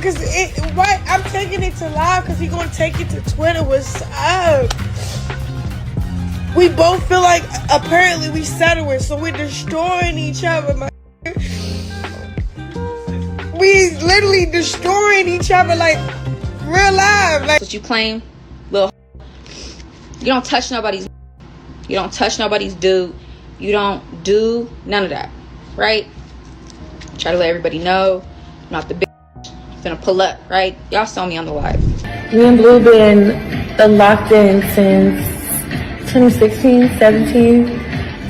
because I'm taking it to live because he gonna take it to Twitter. What's up? We both feel like apparently we settle it, so we're destroying each other. We literally destroying each other like real life. Like what you claim, little. You don't touch nobody's. You don't touch nobody's dude. You don't do none of that, right? Try to let everybody know I'm not the bitch. Gonna pull up, right? Y'all saw me on the live. Me and Blue been locked in since 2016, 17,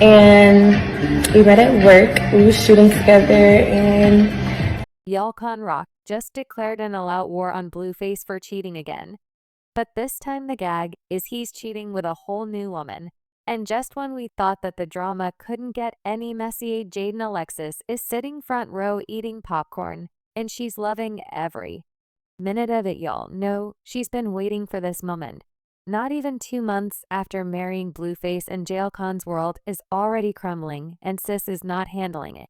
and we met at work. We were shooting together, and Yalcon Rock just declared an all-out war on Blueface for cheating again. But this time the gag is he's cheating with a whole new woman. And just when we thought that the drama couldn't get any messier, Jaidyn Alexis is sitting front row eating popcorn, and she's loving every minute of it, y'all. No, she's been waiting for this moment. Not even 2 months after marrying Blueface, and Jailcon's world is already crumbling, and sis is not handling it.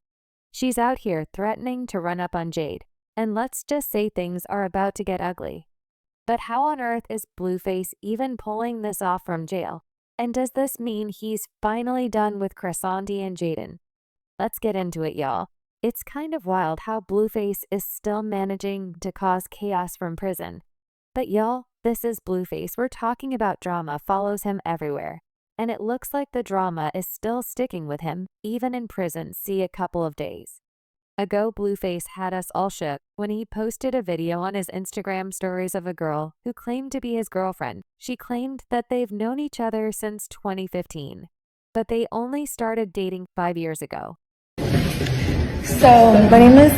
She's out here threatening to run up on Jade, and let's just say things are about to get ugly. But how on earth is Blueface even pulling this off from jail? And does this mean he's finally done with Chrisean and Jaidyn? Let's get into it, y'all. It's kind of wild how Blueface is still managing to cause chaos from prison. But y'all, this is Blueface. We're talking about drama follows him everywhere. And it looks like the drama is still sticking with him, even in prison. See a couple of days ago, Blueface had us all shook when he posted a video on his Instagram stories of a girl who claimed to be his girlfriend. She claimed that they've known each other since 2015, but they only started dating 5 years ago. so my name is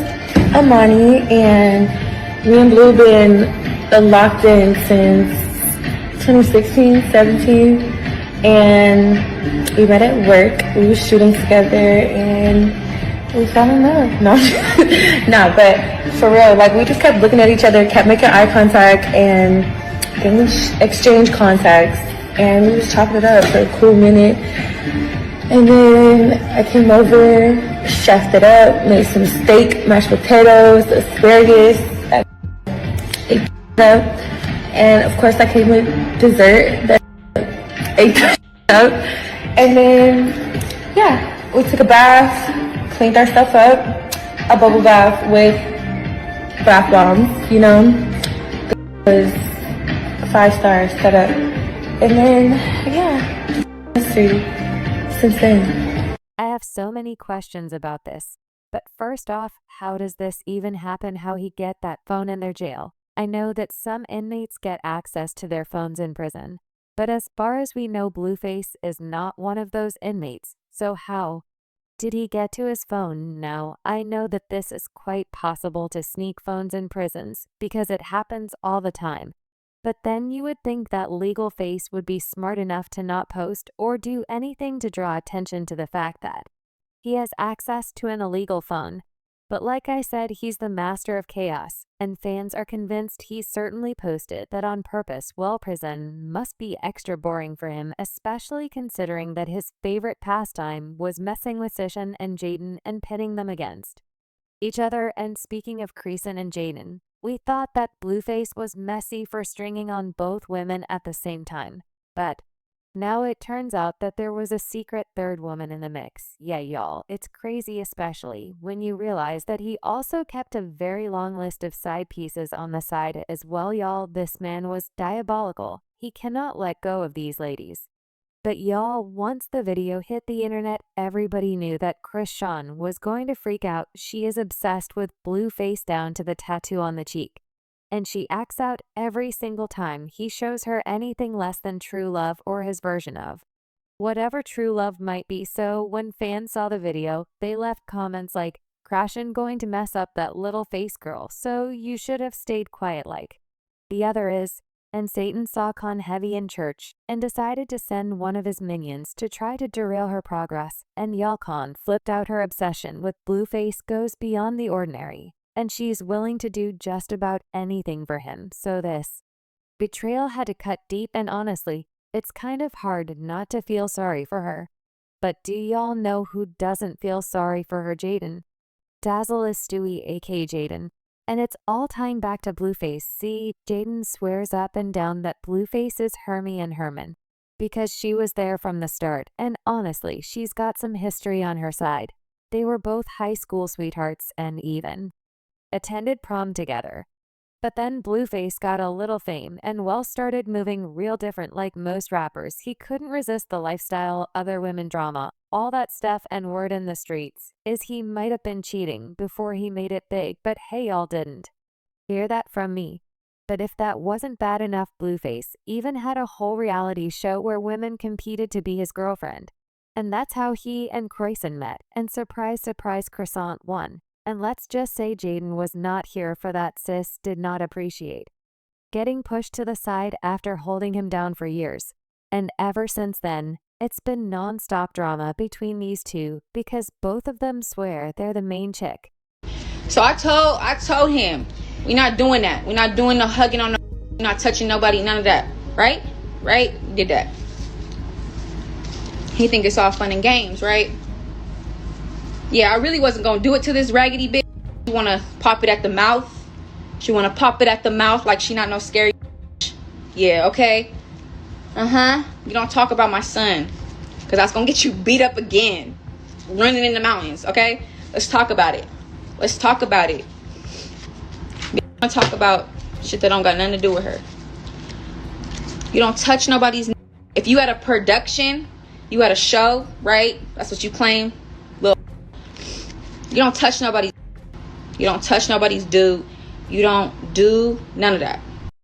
Amani, and me and Blue been locked in since 2016, 17, and we met at work. We were shooting together, and we fell in love. No, no, but for real, like we just kept looking at each other, kept making eye contact, and then we exchanged contacts, and we was chopping it up for a cool minute. And then I came over, chefed it up, made some steak, mashed potatoes, asparagus. I ate it up, and of course I came with dessert. That ate it up, and then yeah, we took a bath. Cleaned our stuff up, a bubble bath with bath bombs, you know. It was 5-star setup. And then, yeah, mystery since then. I have so many questions about this. But first off, how does this even happen? How he get that phone in their jail? I know that some inmates get access to their phones in prison. But as far as we know, Blueface is not one of those inmates. So how did he get to his phone? Now, I know that this is quite possible to sneak phones in prisons because it happens all the time. But then you would think that legal face would be smart enough to not post or do anything to draw attention to the fact that he has access to an illegal phone. But like I said, he's the master of chaos, and fans are convinced he certainly posted that on purpose. Well, prison must be extra boring for him, especially considering that his favorite pastime was messing with Chrisean and Jaidyn and pitting them against each other. And speaking of Chrisean and Jaidyn, we thought that Blueface was messy for stringing on both women at the same time. But now it turns out that there was a secret third woman in the mix. Yeah, y'all, it's crazy, especially when you realize that he also kept a very long list of side pieces on the side as well. Y'all, this man was diabolical. He cannot let go of these ladies. But y'all, once the video hit the internet, everybody knew that Chrisean was going to freak out. She is obsessed with Blueface down to the tattoo on the cheek. And she acts out every single time he shows her anything less than true love or his version of whatever true love might be. So when fans saw the video, they left comments like, "Chrisean going to mess up that little face girl, so you should have stayed quiet." Like the other is, and Satan saw Con heavy in church and decided to send one of his minions to try to derail her progress, and Yalcon flipped out. Her obsession with Blueface goes beyond the ordinary, and she's willing to do just about anything for him. So this betrayal had to cut deep, and honestly, it's kind of hard not to feel sorry for her. But do y'all know who doesn't feel sorry for her? Jaidyn. Dazzle is Stewie aka Jaidyn. And it's all tying back to Blueface. See, Jaidyn swears up and down that Blueface is Hermie and Herman because she was there from the start, and honestly, she's got some history on her side. They were both high school sweethearts and even attended prom together. But then Blueface got a little fame and started moving real different like most rappers. He couldn't resist the lifestyle, other women drama, all that stuff, and word in the streets is he might have been cheating before he made it big, but hey, y'all didn't hear that from me. But if that wasn't bad enough, Blueface even had a whole reality show where women competed to be his girlfriend. And that's how he and Chrisean met, and surprise, surprise, Chrisean won. And let's just say Jaidyn was not here for that. Sis did not appreciate getting pushed to the side after holding him down for years. And ever since then, it's been non-stop drama between these two because both of them swear they're the main chick. So I told him, we're not doing that. We're not doing no hugging on no, we're not touching nobody, none of that. Right? Right? We did that. He think it's all fun and games, right? Yeah, I really wasn't gonna do it to this raggedy bitch. She wanna pop it at the mouth. She wanna pop it at the mouth like she not no scary bitch. Yeah, okay. You don't talk about my son, cause that's gonna get you beat up again, running in the mountains. Okay, let's talk about it. Let's talk about it. We don't talk about shit that don't got nothing to do with her. You don't touch nobody's. If you had a production, you had a show, right? That's what you claim. You don't touch nobody's. You don't touch nobody's dude. You don't do none of that.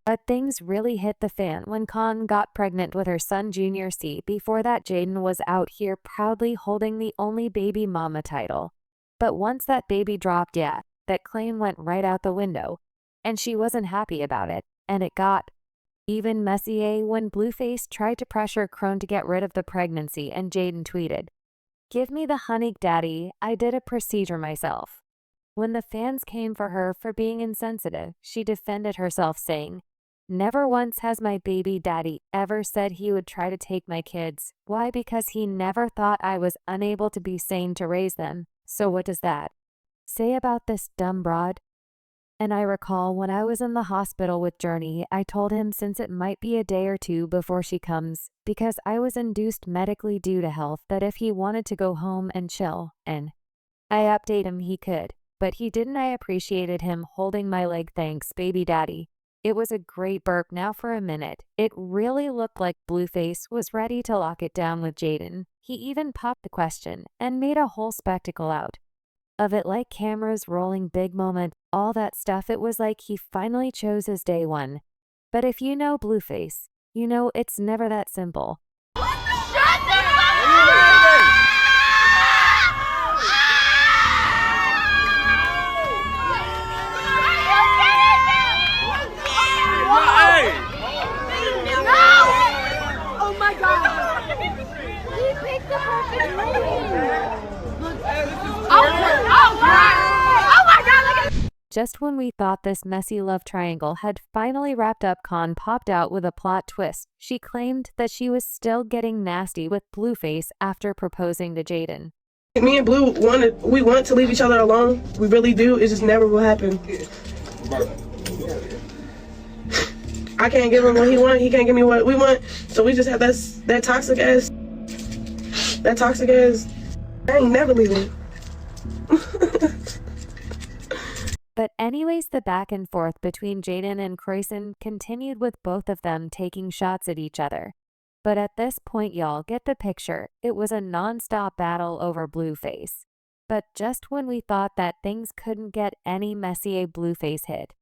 But things really hit the fan when Khan got pregnant with her son Junior C. Before that, Jaidyn was out here proudly holding the only baby mama title. But once that baby dropped, yeah, that claim went right out the window. And she wasn't happy about it. And it got even messier when Blueface tried to pressure Crone to get rid of the pregnancy, and Jaidyn tweeted, "Give me the honey, daddy. I did a procedure myself." When the fans came for her for being insensitive, she defended herself, saying, "Never once has my baby daddy ever said he would try to take my kids. Why? Because he never thought I was unable to be sane to raise them. So what does that say about this dumb broad?" And I recall when I was in the hospital with Journey, I told him since it might be a day or two before she comes, because I was induced medically due to health, that if he wanted to go home and chill, and I update him he could. But he didn't. I appreciated him holding my leg. Thanks, baby daddy. It was a great burp. Now for a minute, it really looked like Blueface was ready to lock it down with Jaidyn. He even popped the question and made a whole spectacle out of it, like cameras rolling, big moment, all that stuff. It was like he finally chose his day one. But if you know Blueface, you know it's never that simple. Just when we thought this messy love triangle had finally wrapped up, Khan popped out with a plot twist. She claimed that she was still getting nasty with Blueface after proposing to Jaidyn. Me and Blue we want to leave each other alone. We really do. It just never will happen. I can't give him what he wants. He can't give me what we want. So we just have that toxic ass. I ain't never leaving. But anyways, the back and forth between Jaidyn and Chrisean continued, with both of them taking shots at each other. But at this point, y'all get the picture. It was a non-stop battle over Blueface. But just when we thought that things couldn't get any messier, Blueface hit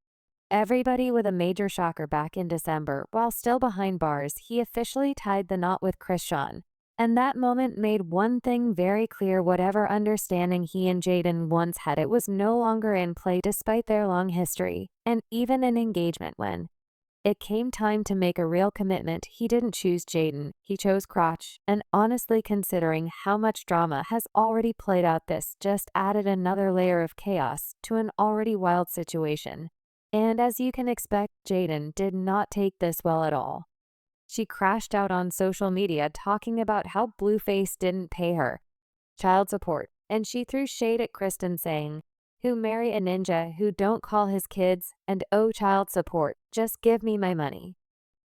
everybody with a major shocker back in December. While still behind bars, he officially tied the knot with Chrisean. And that moment made one thing very clear: whatever understanding he and Jaidyn once had, it was no longer in play despite their long history, and even an engagement. When it came time to make a real commitment, he didn't choose Jaidyn, he chose Crotch. And honestly, considering how much drama has already played out, this just added another layer of chaos to an already wild situation. And as you can expect, Jaidyn did not take this well at all. She crashed out on social media talking about how Blueface didn't pay her child support, and she threw shade at Chrisean, saying, who marry a ninja who don't call his kids and owe child support. Just give me my money.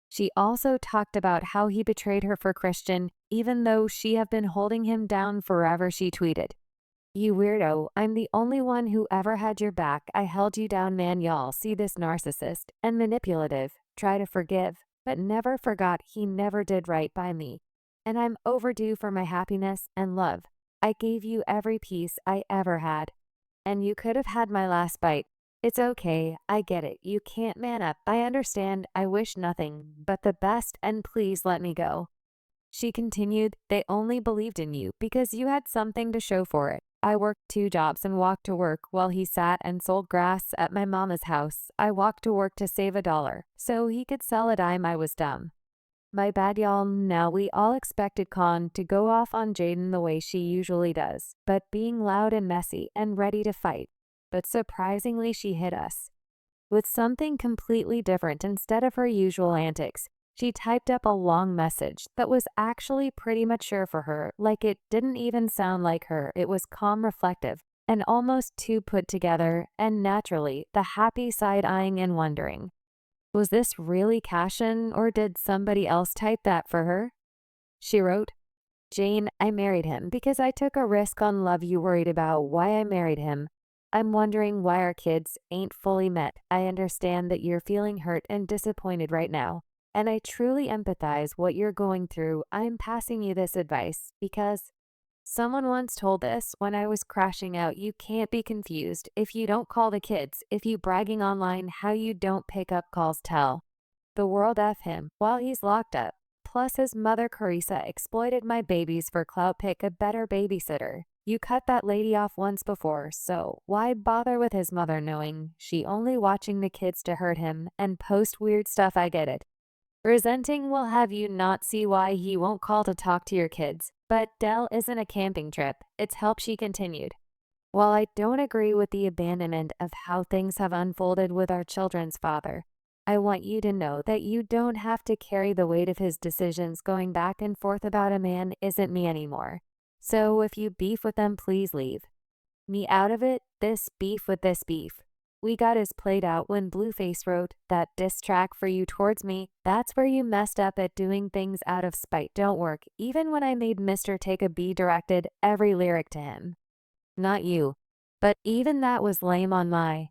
She also talked about how he betrayed her for Chrisean, even though she have been holding him down forever. She tweeted, "You weirdo, I'm the only one who ever had your back. I held you down, man. Y'all see this narcissist and manipulative, try to forgive, but never forgot he never did right by me. And I'm overdue for my happiness and love. I gave you every piece I ever had. And you could have had my last bite. It's okay, I get it. You can't man up. I understand. I wish nothing but the best, and please let me go." She continued, "They only believed in you because you had something to show for it. I worked 2 jobs and walked to work while he sat and sold grass at my mama's house. I walked to work to save $1 so he could sell a dime. I was dumb. My bad, y'all." Now, we all expected Khan to go off on Jaidyn the way she usually does, but being loud and messy and ready to fight. But surprisingly, she hit us with something completely different. Instead of her usual antics, she typed up a long message that was actually pretty mature for her. Like, it didn't even sound like her. It was calm, reflective, and almost too put together, and naturally, the happy side-eyeing and wondering, was this really Chrisean, or did somebody else type that for her? She wrote, "Jane, I married him because I took a risk on love. You worried about why I married him. I'm wondering why our kids ain't fully met. I understand that you're feeling hurt and disappointed right now, and I truly empathize what you're going through. I'm passing you this advice because someone once told this when I was crashing out. You can't be confused if you don't call the kids. If you bragging online how you don't pick up calls, tell the world F him while he's locked up. Plus his mother Carissa exploited my babies for clout. Pick a better babysitter. You cut that lady off once before, so why bother with his mother knowing she only watching the kids to hurt him and post weird stuff? I get it. Resenting will have you not see why he won't call to talk to your kids. But Dell isn't a camping trip. It's help." She continued, "While I don't agree with the abandonment of how things have unfolded with our children's father, I want you to know that you don't have to carry the weight of his decisions. Going back and forth about a man isn't me anymore. So if you beef with them, please leave me out of it. This beef with this beef we got is played out when Blueface wrote that diss track for you towards me. That's where you messed up at doing things out of spite. Don't work. Even when I made Mr. Take a B directed every lyric to him. Not you. But even that was lame on my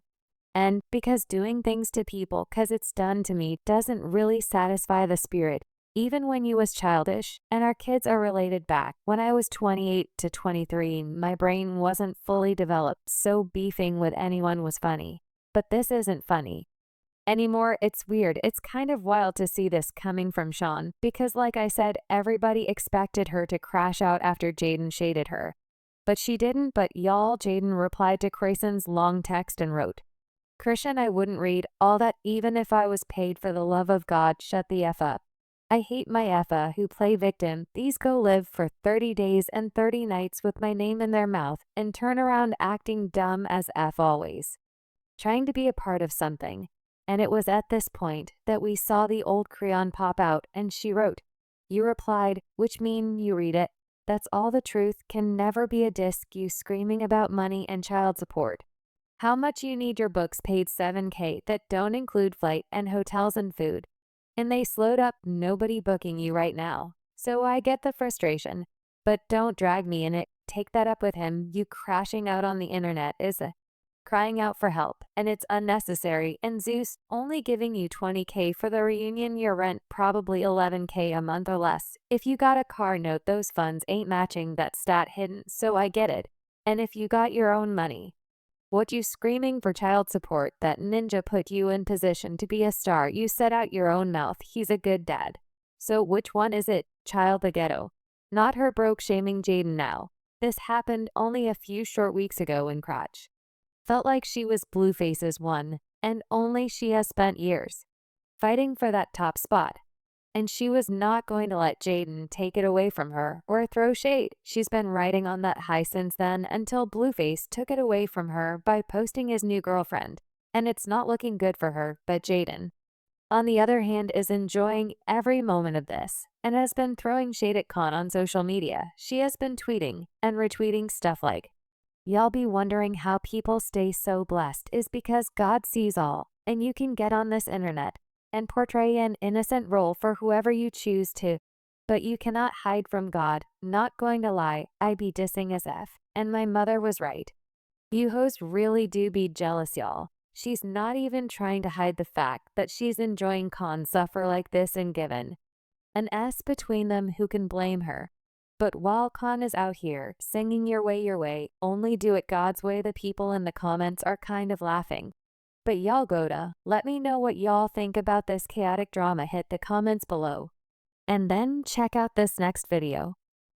end, because doing things to people 'cause it's done to me doesn't really satisfy the spirit. Even when you was childish, and our kids are related back. When I was 28 to 23, my brain wasn't fully developed, so beefing with anyone was funny. But this isn't funny anymore. It's weird. It's kind of wild to see this coming from Sean, because like I said, everybody expected her to crash out after Jaidyn shaded her. But she didn't. But y'all, Jaidyn replied to Chrisean's long text and wrote, "Chrisean, I wouldn't read all that even if I was paid. For the love of God, shut the F up. I hate my Effa who play victim. These go live for 30 days and 30 nights with my name in their mouth and turn around acting dumb as F always. Trying to be a part of something." And it was at this point that we saw the old Chrisean pop out, and she wrote, "You replied, which mean you read it. That's all the truth. Can never be a disc. You screaming about money and child support. How much you need your books paid $7K that don't include flight and hotels and food. And they slowed up. Nobody booking you right now. So I get the frustration, but don't drag me in it. Take that up with him. You crashing out on the internet is a crying out for help, and it's unnecessary. And Zeus only giving you $20K for the reunion. Your rent probably $11K a month or less. If you got a car note, those funds ain't matching that stat hidden. So I get it. And if you got your own money, what you screaming for child support? That ninja put you in position to be a star. You set out your own mouth. He's a good dad. So which one is it? Child the ghetto. Not her broke shaming Jaidyn now. This happened only a few short weeks ago in Crotch. Felt like she was Blueface's one and only. She has spent years fighting for that top spot. And she was not going to let Jaidyn take it away from her or throw shade. She's been riding on that high since then, until Blueface took it away from her by posting his new girlfriend. And it's not looking good for her. But Jaidyn, on the other hand, is enjoying every moment of this and has been throwing shade at Khan on social media. She has been tweeting and retweeting stuff like, Y'all be wondering how people stay so blessed is because God sees all, and you can get on this internet and portray an innocent role for whoever you choose to. But you cannot hide from God. Not going to lie, I be dissing as F, and my mother was right. You hoes really do be jealous, y'all. She's not even trying to hide the fact that she's enjoying Khan suffer like this and given an S between them. Who can blame her? But while Khan is out here singing your way, only do it God's way, the people in the comments are kind of laughing. But y'all gotta let me know what y'all think about this chaotic drama. Hit the comments below. And then check out this next video.